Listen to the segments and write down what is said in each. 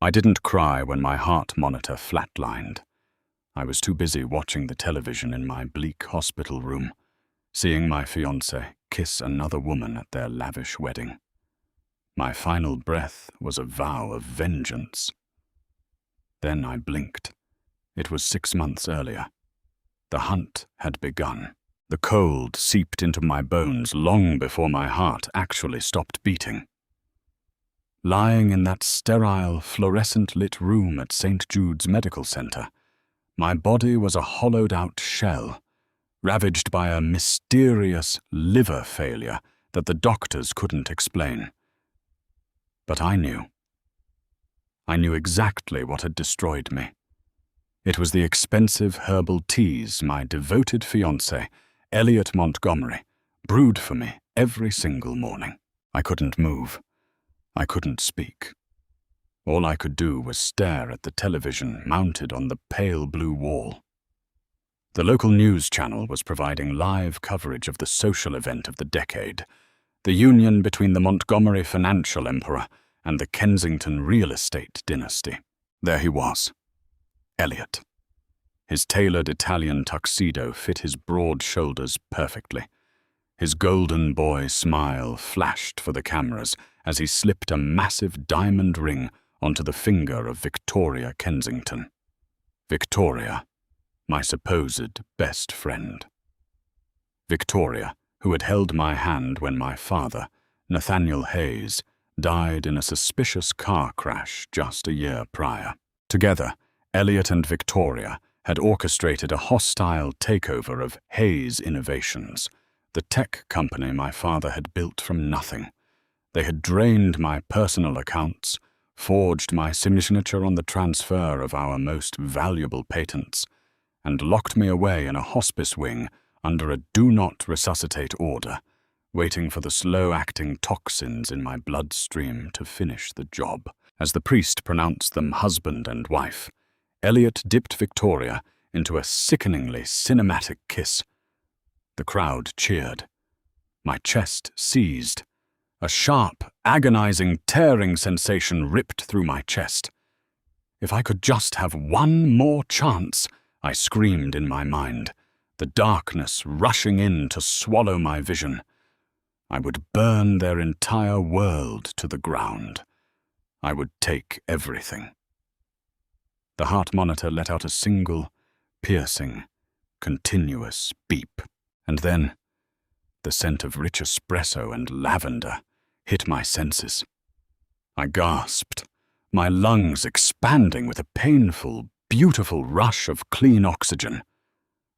I didn't cry when my heart monitor flatlined. I was too busy watching the television in my bleak hospital room, seeing my fiancé kiss another woman at their lavish wedding. My final breath was a vow of vengeance. Then I blinked. It was 6 months earlier. The hunt had begun. The cold seeped into my bones long before my heart actually stopped beating. Lying in that sterile, fluorescent-lit room at St. Jude's Medical Center, my body was a hollowed-out shell, ravaged by a mysterious liver failure that the doctors couldn't explain. But I knew. I knew exactly what had destroyed me. It was the expensive herbal teas my devoted fiancé, Elliot Montgomery, brewed for me every single morning. I couldn't move. I couldn't speak. All I could do was stare at the television mounted on the pale blue wall. The local news channel was providing live coverage of the social event of the decade, the union between the Montgomery financial emperor and the Kensington real estate dynasty. There he was, Elliot. His tailored Italian tuxedo fit his broad shoulders perfectly. His golden boy smile flashed for the cameras as he slipped a massive diamond ring onto the finger of Victoria Kensington. Victoria, my supposed best friend. Victoria, who had held my hand when my father, Nathaniel Hayes, died in a suspicious car crash just a year prior. Together, Elliot and Victoria had orchestrated a hostile takeover of Hayes Innovations, the tech company my father had built from nothing. They had drained my personal accounts, forged my signature on the transfer of our most valuable patents, and locked me away in a hospice wing under a do not resuscitate order, waiting for the slow-acting toxins in my bloodstream to finish the job. As the priest pronounced them husband and wife, Elliot dipped Victoria into a sickeningly cinematic kiss. The crowd cheered. My chest seized. A sharp, agonizing, tearing sensation ripped through my chest. If I could just have one more chance, I screamed in my mind, the darkness rushing in to swallow my vision. I would burn their entire world to the ground. I would take everything. The heart monitor let out a single, piercing, continuous beep, and then the scent of rich espresso and lavender hit my senses. I gasped, my lungs expanding with a painful, beautiful rush of clean oxygen.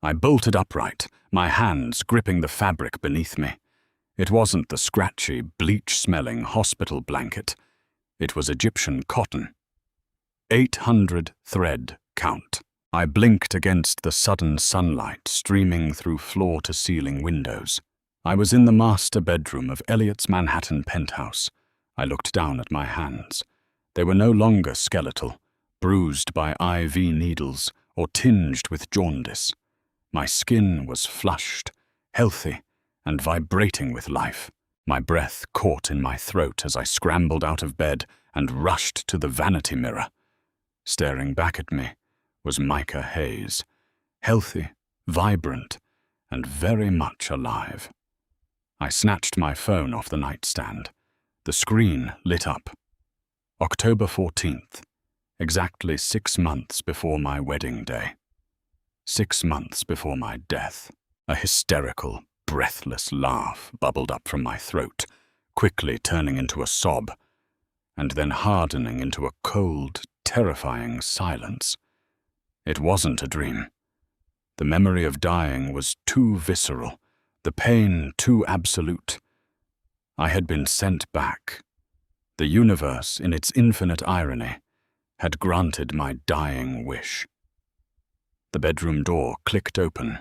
I bolted upright, my hands gripping the fabric beneath me. It wasn't the scratchy, bleach-smelling hospital blanket. It was Egyptian cotton. 800 thread count. I blinked against the sudden sunlight streaming through floor-to-ceiling windows. I was in the master bedroom of Elliot's Manhattan penthouse. I looked down at my hands. They were no longer skeletal, bruised by IV needles or tinged with jaundice. My skin was flushed, healthy, and vibrating with life. My breath caught in my throat as I scrambled out of bed and rushed to the vanity mirror. Staring back at me was Micah Hayes, healthy, vibrant, and very much alive. I snatched my phone off the nightstand. The screen lit up. October 14th, exactly 6 months before my wedding day. 6 months before my death. A hysterical, breathless laugh bubbled up from my throat, quickly turning into a sob, and then hardening into a cold, terrifying silence. It wasn't a dream. The memory of dying was too visceral, the pain too absolute. I had been sent back. The universe, in its infinite irony, had granted my dying wish. The bedroom door clicked open,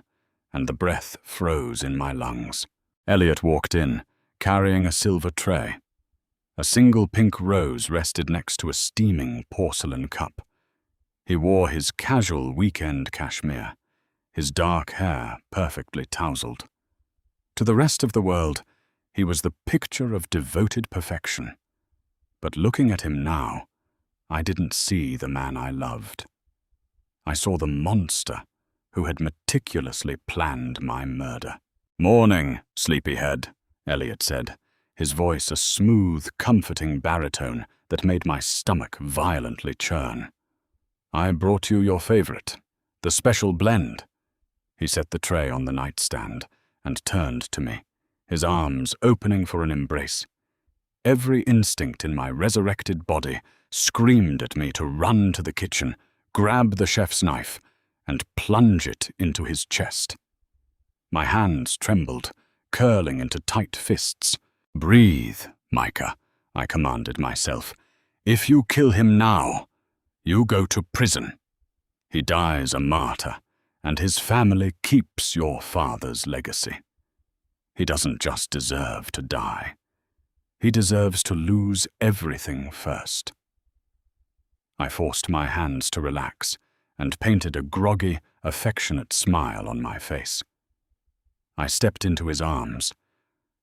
and the breath froze in my lungs. Elliot walked in, carrying a silver tray. A single pink rose rested next to a steaming porcelain cup. He wore his casual weekend cashmere, his dark hair perfectly tousled. To the rest of the world, he was the picture of devoted perfection. But looking at him now, I didn't see the man I loved. I saw the monster who had meticulously planned my murder. "Morning, sleepyhead," Elliot said, his voice a smooth, comforting baritone that made my stomach violently churn. "I brought you your favorite, the special blend." He set the tray on the nightstand and turned to me, his arms opening for an embrace. Every instinct in my resurrected body screamed at me to run to the kitchen, grab the chef's knife, and plunge it into his chest. My hands trembled, curling into tight fists. "Breathe, Micah," I commanded myself. "If you kill him now, you go to prison. He dies a martyr, and his family keeps your father's legacy. He doesn't just deserve to die. He deserves to lose everything first." I forced my hands to relax and painted a groggy, affectionate smile on my face. I stepped into his arms.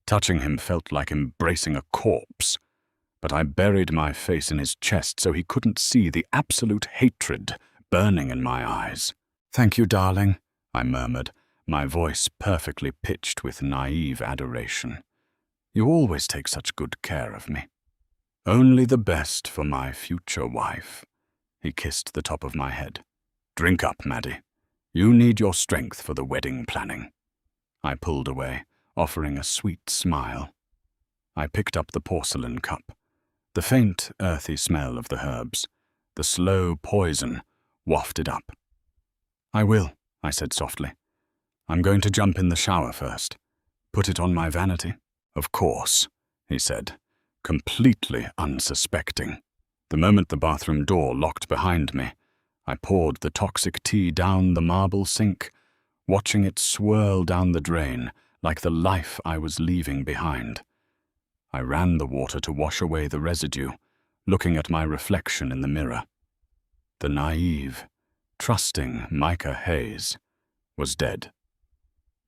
Touching him felt like embracing a corpse, but I buried my face in his chest so he couldn't see the absolute hatred burning in my eyes. "Thank you, darling," I murmured, my voice perfectly pitched with naive adoration. "You always take such good care of me." "Only the best for my future wife." He kissed the top of my head. "Drink up, Maddie. You need your strength for the wedding planning." I pulled away, offering a sweet smile. I picked up the porcelain cup. The faint, earthy smell of the herbs, the slow poison, wafted up. "I will," I said softly. "I'm going to jump in the shower first. Put it on my vanity?" "Of course," he said, completely unsuspecting. The moment the bathroom door locked behind me, I poured the toxic tea down the marble sink, watching it swirl down the drain like the life I was leaving behind. I ran the water to wash away the residue, looking at my reflection in the mirror. The naive, trusting Micah Hayes was dead.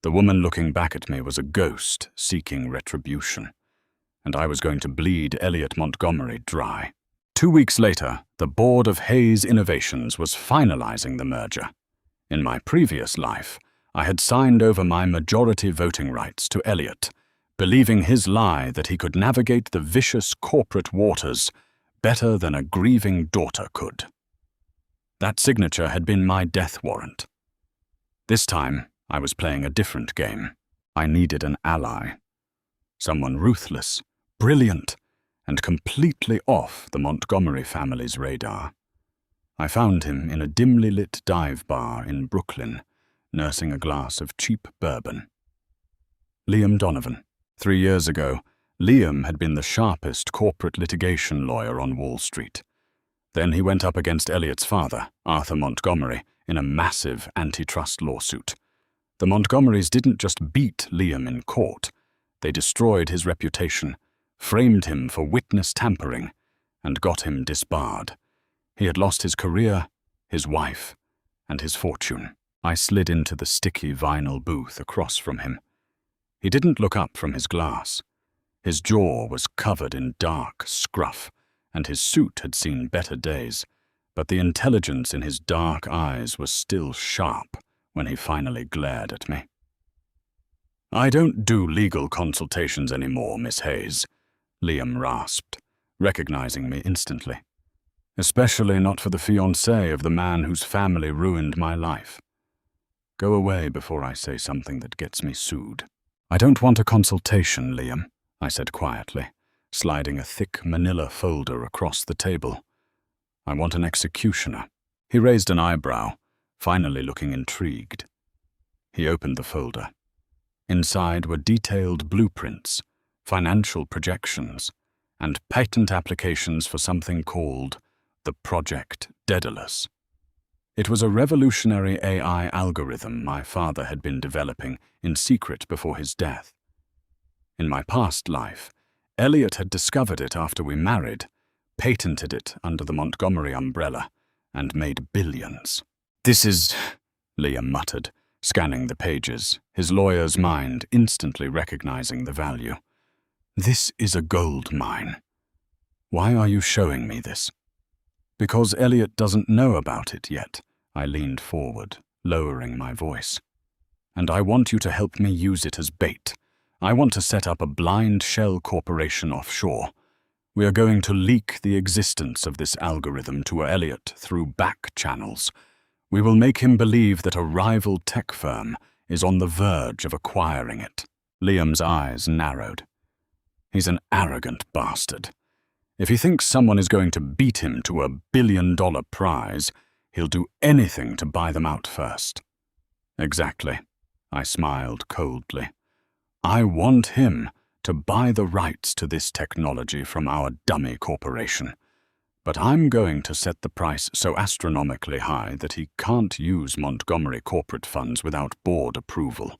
The woman looking back at me was a ghost seeking retribution, and I was going to bleed Elliot Montgomery dry. 2 weeks later, the board of Hayes Innovations was finalizing the merger. In my previous life, I had signed over my majority voting rights to Elliot, believing his lie that he could navigate the vicious corporate waters better than a grieving daughter could. That signature had been my death warrant. This time, I was playing a different game. I needed an ally. Someone ruthless, brilliant, and completely off the Montgomery family's radar. I found him in a dimly lit dive bar in Brooklyn, nursing a glass of cheap bourbon. Liam Donovan. 3 years ago, Liam had been the sharpest corporate litigation lawyer on Wall Street. Then he went up against Elliot's father, Arthur Montgomery, in a massive antitrust lawsuit. The Montgomerys didn't just beat Liam in court, they destroyed his reputation, framed him for witness tampering, and got him disbarred. He had lost his career, his wife, and his fortune. I slid into the sticky vinyl booth across from him. He didn't look up from his glass. His jaw was covered in dark scruff, and his suit had seen better days, but the intelligence in his dark eyes was still sharp when he finally glared at me. "I don't do legal consultations anymore, Miss Hayes," Liam rasped, recognizing me instantly. "Especially not for the fiancé of the man whose family ruined my life. Go away before I say something that gets me sued." "I don't want a consultation, Liam," I said quietly, sliding a thick manila folder across the table. "I want an executioner." He raised an eyebrow, finally looking intrigued. He opened the folder. Inside were detailed blueprints, financial projections, and patent applications for something called the Project Daedalus. It was a revolutionary AI algorithm my father had been developing in secret before his death. In my past life, Elliot had discovered it after we married, patented it under the Montgomery umbrella, and made billions. "This is," Liam muttered, scanning the pages, his lawyer's mind instantly recognizing the value. "This is a gold mine. Why are you showing me this?" Because Elliot doesn't know about it yet, I leaned forward, lowering my voice. And I want you to help me use it as bait. I want to set up a blind shell corporation offshore. We are going to leak the existence of this algorithm to Elliot through back channels. We will make him believe that a rival tech firm is on the verge of acquiring it. Liam's eyes narrowed. He's an arrogant bastard. If he thinks someone is going to beat him to a billion-dollar prize, he'll do anything to buy them out first. Exactly. I smiled coldly. I want him to buy the rights to this technology from our dummy corporation. But I'm going to set the price so astronomically high that he can't use Montgomery corporate funds without board approval.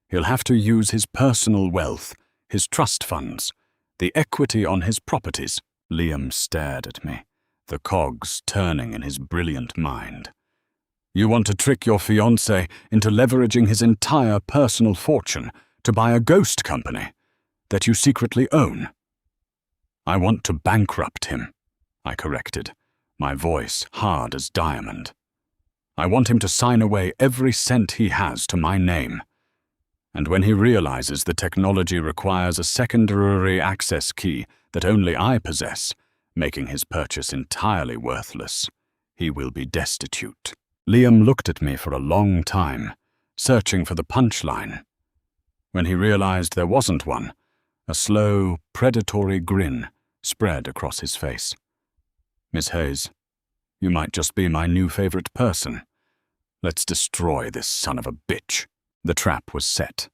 He'll have to use his personal wealth, his trust funds, the equity on his properties. Liam stared at me, the cogs turning in his brilliant mind. You want to trick your fiancé into leveraging his entire personal fortune to buy a ghost company that you secretly own? I want to bankrupt him, I corrected, my voice hard as diamond. I want him to sign away every cent he has to my name. And when he realizes the technology requires a secondary access key that only I possess, making his purchase entirely worthless, he will be destitute. Liam looked at me for a long time, searching for the punchline. When he realized there wasn't one, a slow, predatory grin spread across his face. Miss Hayes, you might just be my new favorite person. Let's destroy this son of a bitch. The trap was set.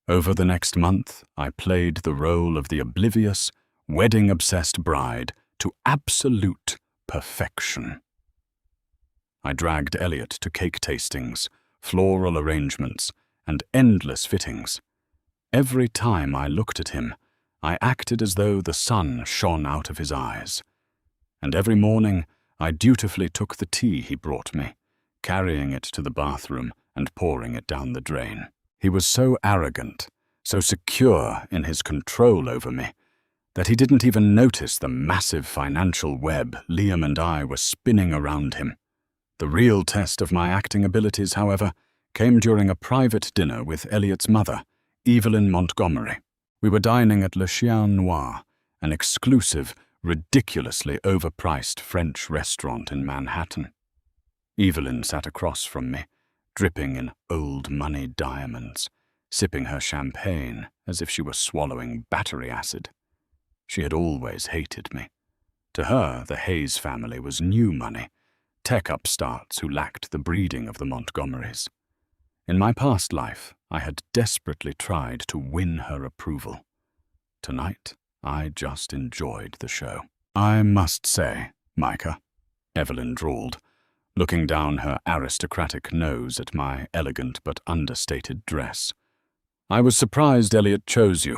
Over the next month, I played the role of the oblivious, wedding-obsessed bride to absolute perfection. I dragged Elliot to cake tastings, floral arrangements, and endless fittings. Every time I looked at him, I acted as though the sun shone out of his eyes. And every morning, I dutifully took the tea he brought me, carrying it to the bathroom and pouring it down the drain. He was so arrogant, so secure in his control over me, that he didn't even notice the massive financial web Liam and I were spinning around him. The real test of my acting abilities, however, came during a private dinner with Elliot's mother, Evelyn Montgomery. We were dining at Le Chien Noir, an exclusive, ridiculously overpriced French restaurant in Manhattan. Evelyn sat across from me, dripping in old money diamonds, sipping her champagne as if she were swallowing battery acid. She had always hated me. To her, the Hayes family was new money, tech upstarts who lacked the breeding of the Montgomerys. In my past life, I had desperately tried to win her approval. Tonight, I just enjoyed the show. I must say, Micah, Evelyn drawled, looking down her aristocratic nose at my elegant but understated dress. I was surprised Elliot chose you.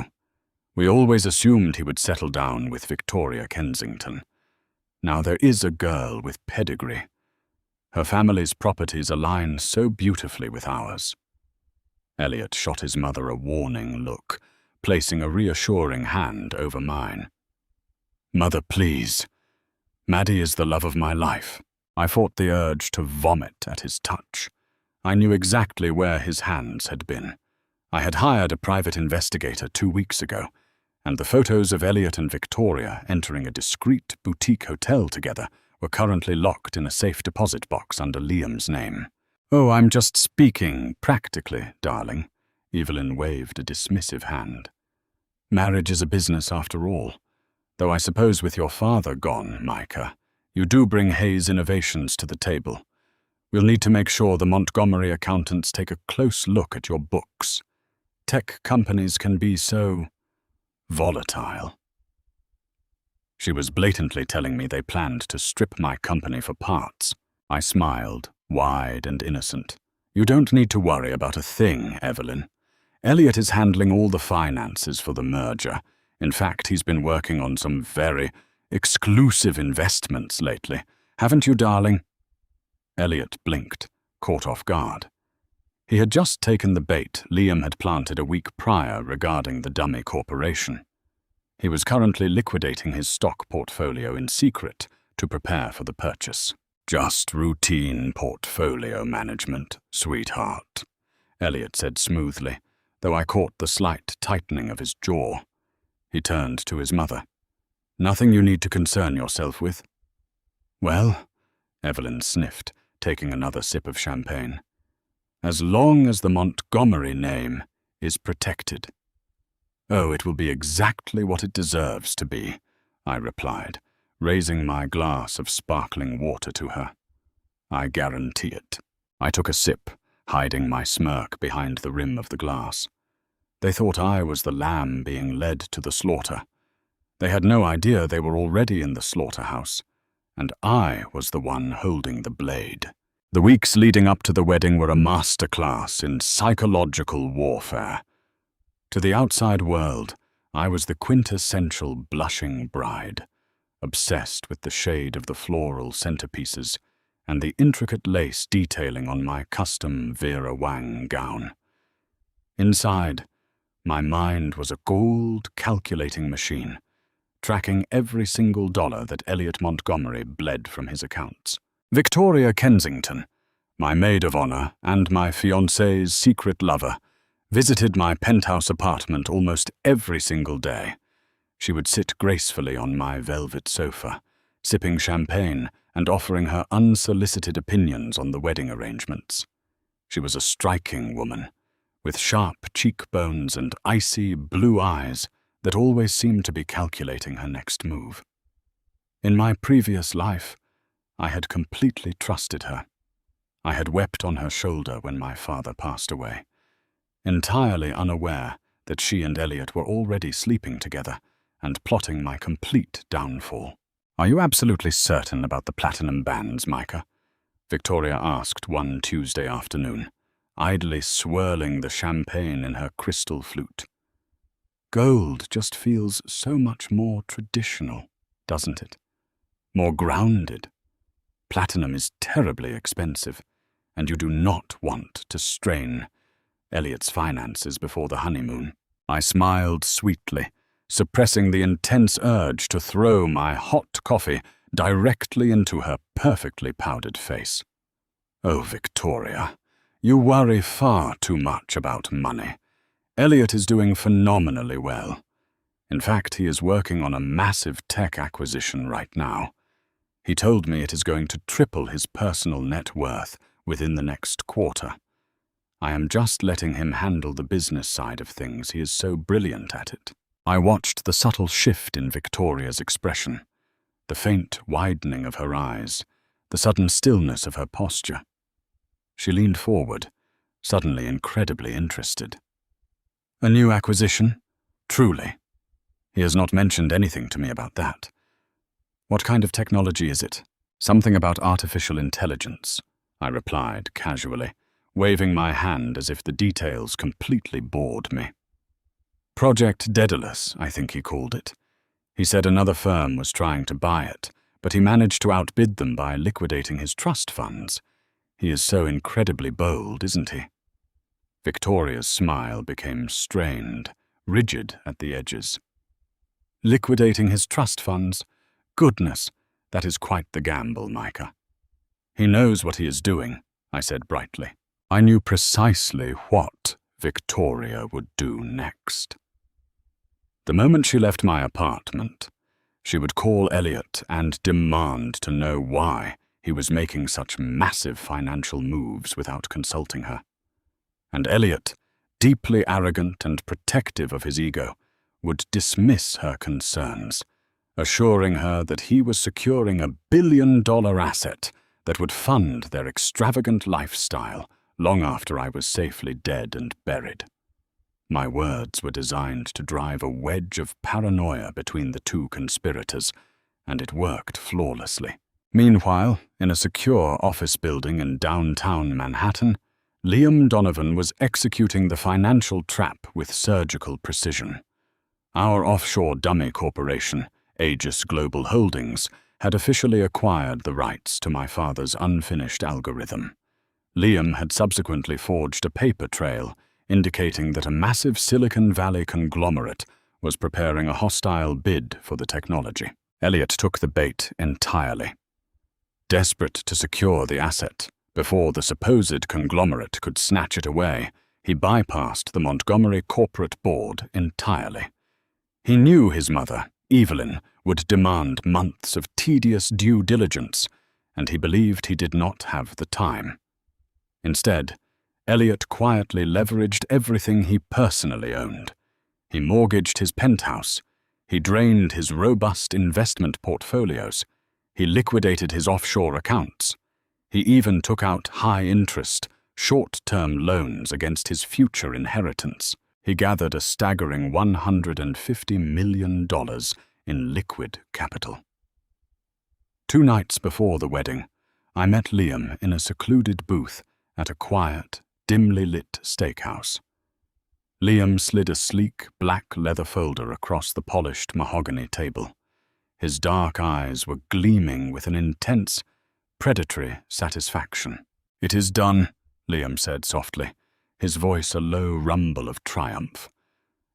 We always assumed he would settle down with Victoria Kensington. Now there is a girl with pedigree. Her family's properties align so beautifully with ours. Elliot shot his mother a warning look, placing a reassuring hand over mine. Mother, please. Maddie is the love of my life. I fought the urge to vomit at his touch. I knew exactly where his hands had been. I had hired a private investigator 2 weeks ago, and the photos of Elliot and Victoria entering a discreet boutique hotel together were currently locked in a safe deposit box under Liam's name. Oh, I'm just speaking practically, darling. Evelyn waved a dismissive hand. Marriage is a business after all. Though I suppose with your father gone, Micah, you do bring Hayes innovations to the table. We'll need to make sure the Montgomery accountants take a close look at your books. Tech companies can be so volatile. She was blatantly telling me they planned to strip my company for parts. I smiled, wide and innocent. You don't need to worry about a thing, Evelyn. Elliot is handling all the finances for the merger. In fact, he's been working on some very exclusive investments lately. Haven't you, darling? Elliot blinked, caught off guard. He had just taken the bait Liam had planted a week prior regarding the dummy corporation. He was currently liquidating his stock portfolio in secret to prepare for the purchase. "Just routine portfolio management, sweetheart," Elliot said smoothly, though I caught the slight tightening of his jaw. He turned to his mother. "Nothing you need to concern yourself with?" "Well," Evelyn sniffed, taking another sip of champagne, "as long as the Montgomery name is protected." "Oh, it will be exactly what it deserves to be," I replied, raising my glass of sparkling water to her. "I guarantee it." I took a sip, hiding my smirk behind the rim of the glass. They thought I was the lamb being led to the slaughter. They had no idea they were already in the slaughterhouse, and I was the one holding the blade. The weeks leading up to the wedding were a masterclass in psychological warfare. To the outside world, I was the quintessential blushing bride, obsessed with the shade of the floral centerpieces and the intricate lace detailing on my custom Vera Wang gown. Inside, my mind was a gold calculating machine, tracking every single dollar that Elliot Montgomery bled from his accounts. Victoria Kensington, my maid of honor and my fiancé's secret lover, visited my penthouse apartment almost every single day. She would sit gracefully on my velvet sofa, sipping champagne and offering her unsolicited opinions on the wedding arrangements. She was a striking woman, with sharp cheekbones and icy blue eyes that always seemed to be calculating her next move. In my previous life, I had completely trusted her. I had wept on her shoulder when my father passed away, entirely unaware that she and Elliot were already sleeping together and plotting my complete downfall. "Are you absolutely certain about the platinum bands, Micah?" Victoria asked one Tuesday afternoon, idly swirling the champagne in her crystal flute. "Gold just feels so much more traditional, doesn't it? More grounded. Platinum is terribly expensive, and you do not want to strain Elliot's finances before the honeymoon." I smiled sweetly, suppressing the intense urge to throw my hot coffee directly into her perfectly powdered face. "Oh, Victoria, you worry far too much about money. Elliot is doing phenomenally well. In fact, he is working on a massive tech acquisition right now. He told me it is going to triple his personal net worth within the next quarter. I am just letting him handle the business side of things. He is so brilliant at it." I watched the subtle shift in Victoria's expression, the faint widening of her eyes, the sudden stillness of her posture. She leaned forward, suddenly incredibly interested. "A new acquisition? Truly. He has not mentioned anything to me about that. What kind of technology is it?" "Something about artificial intelligence," I replied casually, waving my hand as if the details completely bored me. "Project Daedalus, I think he called it. He said another firm was trying to buy it, but he managed to outbid them by liquidating his trust funds. He is so incredibly bold, isn't he?" Victoria's smile became strained, rigid at the edges. "Liquidating his trust funds? Goodness, that is quite the gamble, Micah." "He knows what he is doing," I said brightly. I knew precisely what Victoria would do next. The moment she left my apartment, she would call Elliot and demand to know why he was making such massive financial moves without consulting her. And Elliot, deeply arrogant and protective of his ego, would dismiss her concerns, assuring her that he was securing $1 billion asset that would fund their extravagant lifestyle long after I was safely dead and buried. My words were designed to drive a wedge of paranoia between the two conspirators, and it worked flawlessly. Meanwhile, in a secure office building in downtown Manhattan, Liam Donovan was executing the financial trap with surgical precision. Our offshore dummy corporation, Aegis Global Holdings, had officially acquired the rights to my father's unfinished algorithm. Liam had subsequently forged a paper trail indicating that a massive Silicon Valley conglomerate was preparing a hostile bid for the technology. Elliot took the bait entirely. Desperate to secure the asset before the supposed conglomerate could snatch it away, he bypassed the Montgomery corporate board entirely. He knew his mother, Evelyn, would demand months of tedious due diligence, and he believed he did not have the time. Instead, Elliot quietly leveraged everything he personally owned. He mortgaged his penthouse. He drained his robust investment portfolios. He liquidated his offshore accounts. He even took out high-interest, short-term loans against his future inheritance. He gathered a staggering $150 million in liquid capital. 2 nights before the wedding, I met Liam in a secluded booth at a quiet, dimly lit steakhouse. Liam slid a sleek, black leather folder across the polished mahogany table. His dark eyes were gleaming with an intense, predatory satisfaction. "It is done," Liam said softly, his voice a low rumble of triumph.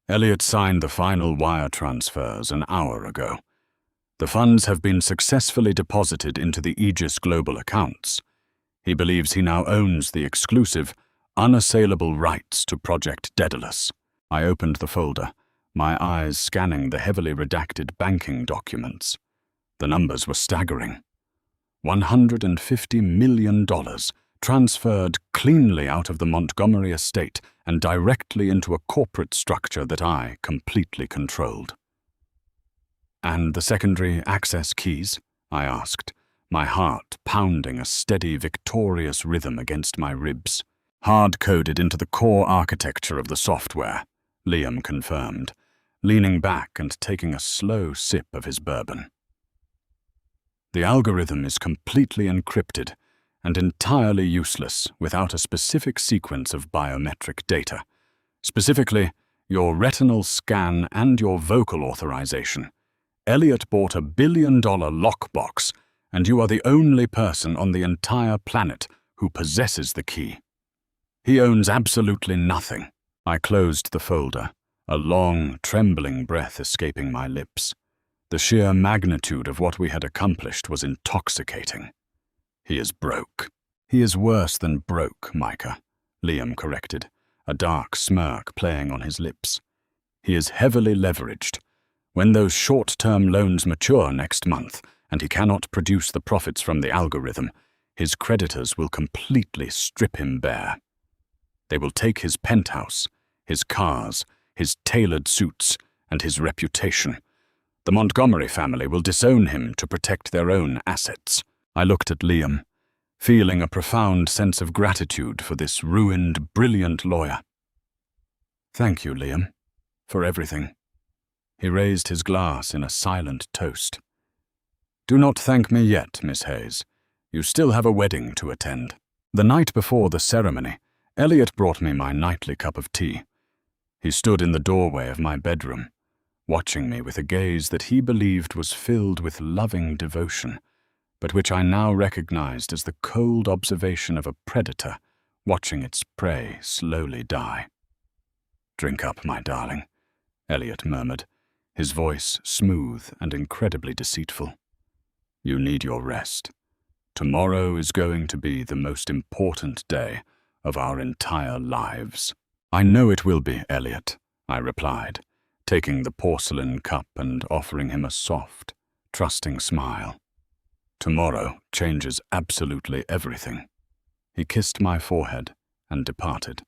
"Elliot signed the final wire transfers an hour ago. The funds have been successfully deposited into the Aegis Global accounts. He believes he now owns the exclusive, unassailable rights to Project Daedalus." I opened the folder, my eyes scanning the heavily redacted banking documents. The numbers were staggering. $150 million transferred cleanly out of the Montgomery estate and directly into a corporate structure that I completely controlled. "And the secondary access keys?" I asked, my heart pounding a steady, victorious rhythm against my ribs. "Hard-coded into the core architecture of the software," Liam confirmed, leaning back and taking a slow sip of his bourbon. "The algorithm is completely encrypted and entirely useless without a specific sequence of biometric data. Specifically, your retinal scan and your vocal authorization. Elliot bought $1 billion lockbox, and you are the only person on the entire planet who possesses the key. He owns absolutely nothing." I closed the folder, a long, trembling breath escaping my lips. The sheer magnitude of what we had accomplished was intoxicating. "He is broke." "He is worse than broke, Micah," Liam corrected, a dark smirk playing on his lips. "He is heavily leveraged. When those short-term loans mature next month, and he cannot produce the profits from the algorithm, his creditors will completely strip him bare. They will take his penthouse, his cars, his tailored suits, and his reputation. The Montgomery family will disown him to protect their own assets." I looked at Liam, feeling a profound sense of gratitude for this ruined, brilliant lawyer. "Thank you, Liam, for everything." He raised his glass in a silent toast. "Do not thank me yet, Miss Hayes. You still have a wedding to attend." The night before the ceremony, Elliot brought me my nightly cup of tea. He stood in the doorway of my bedroom, watching me with a gaze that he believed was filled with loving devotion, but which I now recognized as the cold observation of a predator watching its prey slowly die. "Drink up, my darling," Elliot murmured, his voice smooth and incredibly deceitful. "You need your rest. Tomorrow is going to be the most important day of our entire lives." "I know it will be, Elliot," I replied, taking the porcelain cup and offering him a soft, trusting smile. "Tomorrow changes absolutely everything." He kissed my forehead and departed.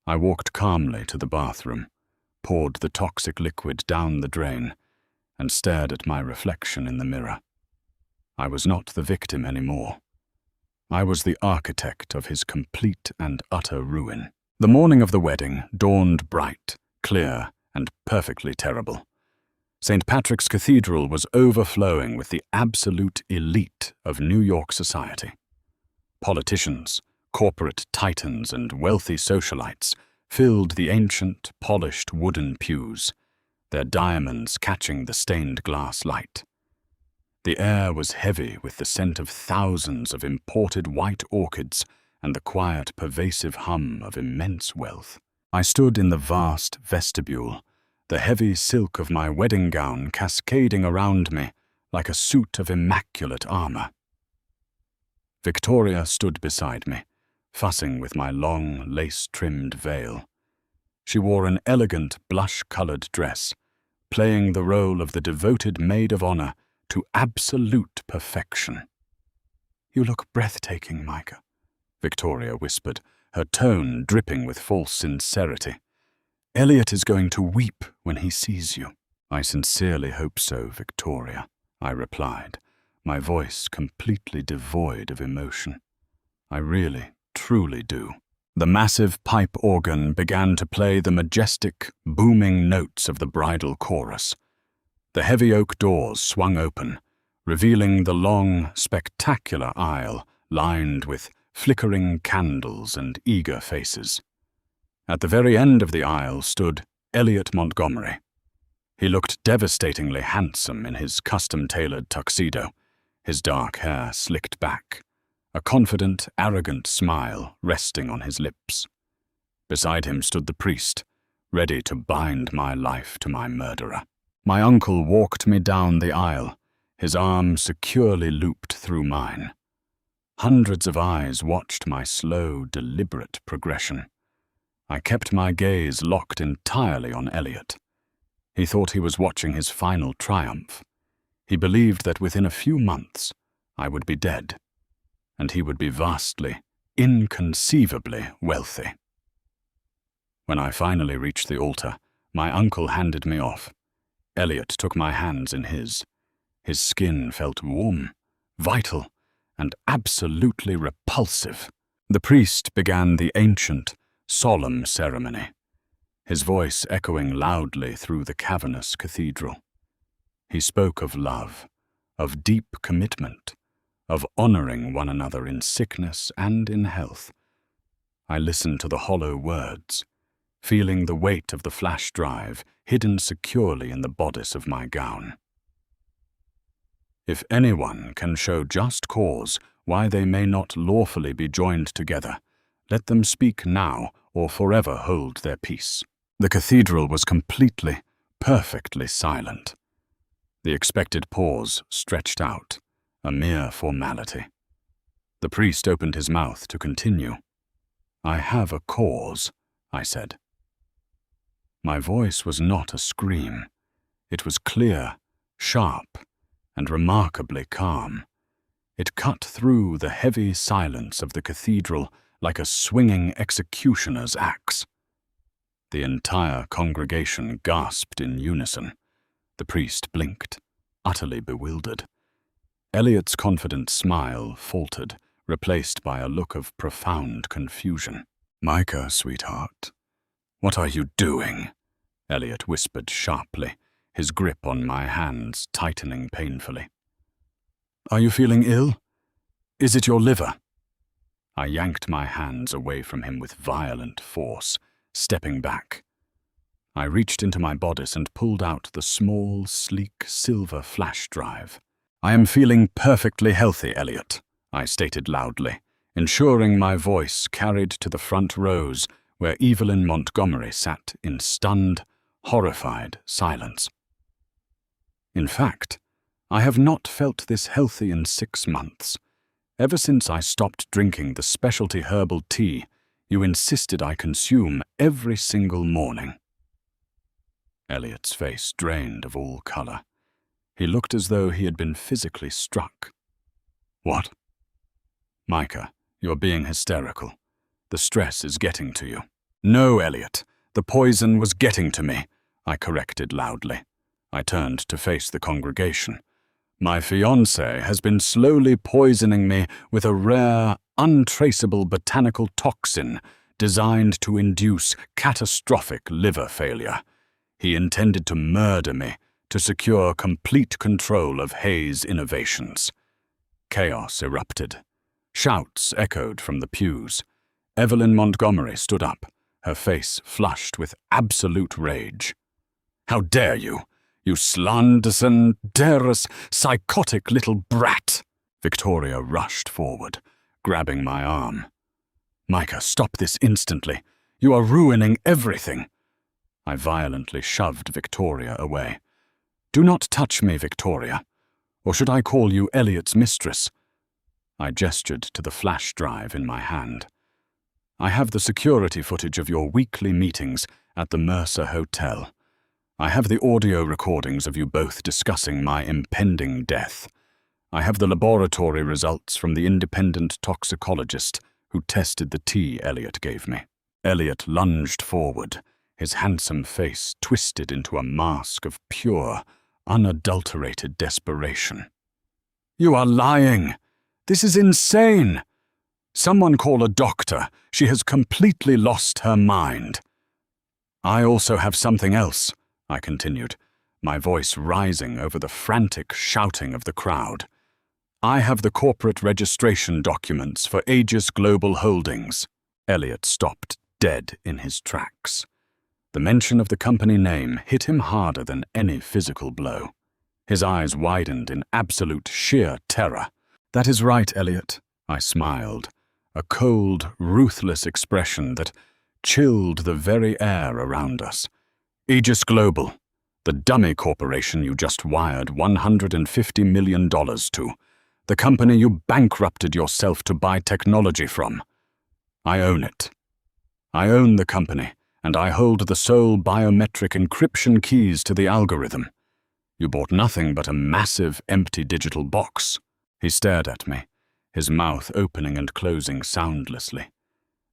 I walked calmly to the bathroom, poured the toxic liquid down the drain, and stared at my reflection in the mirror. I was not the victim anymore. I was the architect of his complete and utter ruin. The morning of the wedding dawned bright, clear, and perfectly terrible. St. Patrick's Cathedral was overflowing with the absolute elite of New York society. Politicians, corporate titans, and wealthy socialites filled the ancient, polished wooden pews, their diamonds catching the stained glass light. The air was heavy with the scent of thousands of imported white orchids and the quiet, pervasive hum of immense wealth. I stood in the vast vestibule, the heavy silk of my wedding gown cascading around me like a suit of immaculate armor. Victoria stood beside me, fussing with my long, lace-trimmed veil. She wore an elegant, blush-colored dress, playing the role of the devoted maid of honor to absolute perfection. "You look breathtaking, Micah," Victoria whispered, her tone dripping with false sincerity. "Elliot is going to weep when he sees you." "I sincerely hope so, Victoria," I replied, my voice completely devoid of emotion. "I really, truly do." The massive pipe organ began to play the majestic, booming notes of the bridal chorus. The heavy oak doors swung open, revealing the long, spectacular aisle lined with flickering candles and eager faces. At the very end of the aisle stood Elliot Montgomery. He looked devastatingly handsome in his custom-tailored tuxedo, his dark hair slicked back, a confident, arrogant smile resting on his lips. Beside him stood the priest, ready to bind my life to my murderer. My uncle walked me down the aisle, his arm securely looped through mine. Hundreds of eyes watched my slow, deliberate progression. I kept my gaze locked entirely on Elliot. He thought he was watching his final triumph. He believed that within a few months I would be dead, and he would be vastly, inconceivably wealthy. When I finally reached the altar, my uncle handed me off. Elliot took my hands in his. His skin felt warm, vital, and absolutely repulsive. The priest began the ancient, solemn ceremony, his voice echoing loudly through the cavernous cathedral. He spoke of love, of deep commitment, of honoring one another in sickness and in health. I listened to the hollow words, feeling the weight of the flash drive hidden securely in the bodice of my gown. If anyone can show just cause why they may not lawfully be joined together, let them speak now or forever hold their peace. The cathedral was completely, perfectly silent. The expected pause stretched out, a mere formality. The priest opened his mouth to continue. "I have a cause," I said. My voice was not a scream. It was clear, sharp, and remarkably calm. It cut through the heavy silence of the cathedral like a swinging executioner's axe. The entire congregation gasped in unison. The priest blinked, utterly bewildered. Elliot's confident smile faltered, replaced by a look of profound confusion. "Micah, sweetheart, what are you doing?" Elliot whispered sharply, his grip on my hands tightening painfully. "Are you feeling ill? Is it your liver?" I yanked my hands away from him with violent force, stepping back. I reached into my bodice and pulled out the small, sleek, silver flash drive. "I am feeling perfectly healthy, Elliot," I stated loudly, ensuring my voice carried to the front rows where Evelyn Montgomery sat in stunned, horrified silence. In fact, I have not felt this healthy in 6 months. Ever since I stopped drinking the specialty herbal tea you insisted I consume every single morning. Elliot's face drained of all color. He looked as though he had been physically struck. "What?" "Micah, you're being hysterical. The stress is getting to you." "No, Elliot, the poison was getting to me," I corrected loudly. I turned to face the congregation. "My fiancé has been slowly poisoning me with a rare, untraceable botanical toxin designed to induce catastrophic liver failure. He intended to murder me to secure complete control of Hayes Innovations." Chaos erupted. Shouts echoed from the pews. Evelyn Montgomery stood up, her face flushed with absolute rage. "How dare you! You slanderous, psychotic little brat!" Victoria rushed forward, grabbing my arm. "Micah, stop this instantly. You are ruining everything." I violently shoved Victoria away. "Do not touch me, Victoria. Or should I call you Elliot's mistress? I gestured to the flash drive in my hand. I have the security footage of your weekly meetings at the Mercer Hotel. I have the audio recordings of you both discussing my impending death. I have the laboratory results from the independent toxicologist who tested the tea Elliot gave me. Elliot lunged forward, his handsome face twisted into a mask of pure, unadulterated desperation. You are lying! This is insane! Someone call a doctor. She has completely lost her mind. I also have something else, I continued, my voice rising over the frantic shouting of the crowd. I have the corporate registration documents for Aegis Global Holdings. Elliot stopped dead in his tracks. The mention of the company name hit him harder than any physical blow. His eyes widened in absolute sheer terror. That is right, Elliot, I smiled, a cold, ruthless expression that chilled the very air around us. Aegis Global, the dummy corporation you just wired $150 million to. The company you bankrupted yourself to buy technology from. I own it. I own the company, and I hold the sole biometric encryption keys to the algorithm. You bought nothing but a massive, empty digital box. He stared at me, his mouth opening and closing soundlessly.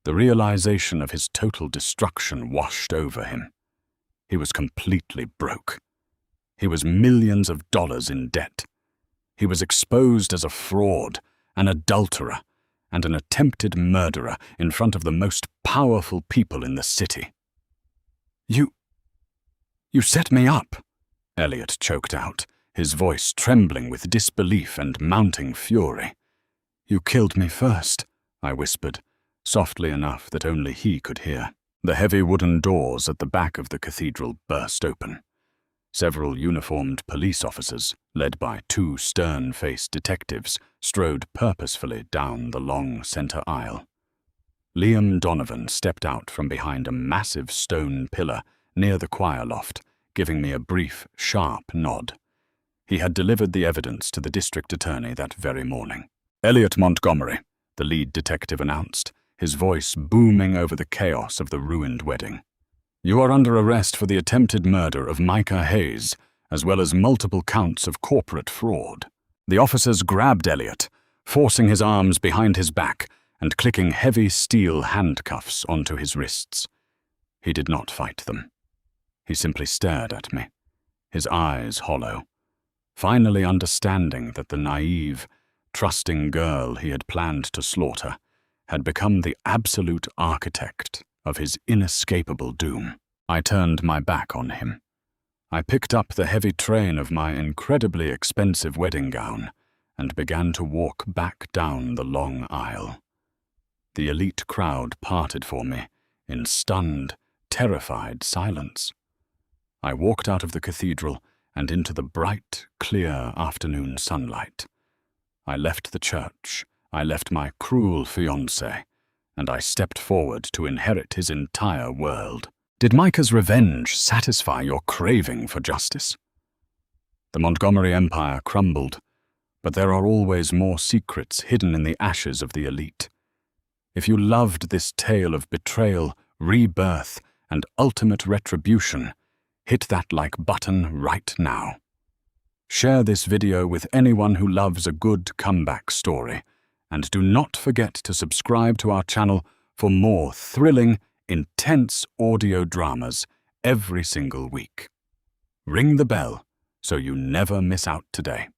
The realization of his total destruction washed over him. He was completely broke. He was millions of dollars in debt. He was exposed as a fraud, an adulterer, and an attempted murderer in front of the most powerful people in the city. You set me up, Elliot choked out, his voice trembling with disbelief and mounting fury. You killed me first, I whispered, softly enough that only he could hear. The heavy wooden doors at the back of the cathedral burst open. Several uniformed police officers, led by two stern-faced detectives, strode purposefully down the long center aisle. Liam Donovan stepped out from behind a massive stone pillar near the choir loft, giving me a brief, sharp nod. He had delivered the evidence to the district attorney that very morning. Elliot Montgomery, the lead detective announced, his voice booming over the chaos of the ruined wedding. You are under arrest for the attempted murder of Micah Hayes, as well as multiple counts of corporate fraud. The officers grabbed Elliot, forcing his arms behind his back and clicking heavy steel handcuffs onto his wrists. He did not fight them. He simply stared at me, his eyes hollow, finally understanding that the naive, trusting girl he had planned to slaughter had become the absolute architect of his inescapable doom. I turned my back on him. I picked up the heavy train of my incredibly expensive wedding gown and began to walk back down the long aisle. The elite crowd parted for me in stunned, terrified silence. I walked out of the cathedral and into the bright, clear afternoon sunlight. I left the church, I left my cruel fiancé, and I stepped forward to inherit his entire world. Did Micah's revenge satisfy your craving for justice? The Montgomery Empire crumbled, but there are always more secrets hidden in the ashes of the elite. If you loved this tale of betrayal, rebirth, and ultimate retribution, hit that like button right now. Share this video with anyone who loves a good comeback story, and do not forget to subscribe to our channel for more thrilling, intense audio dramas every single week. Ring the bell so you never miss out today.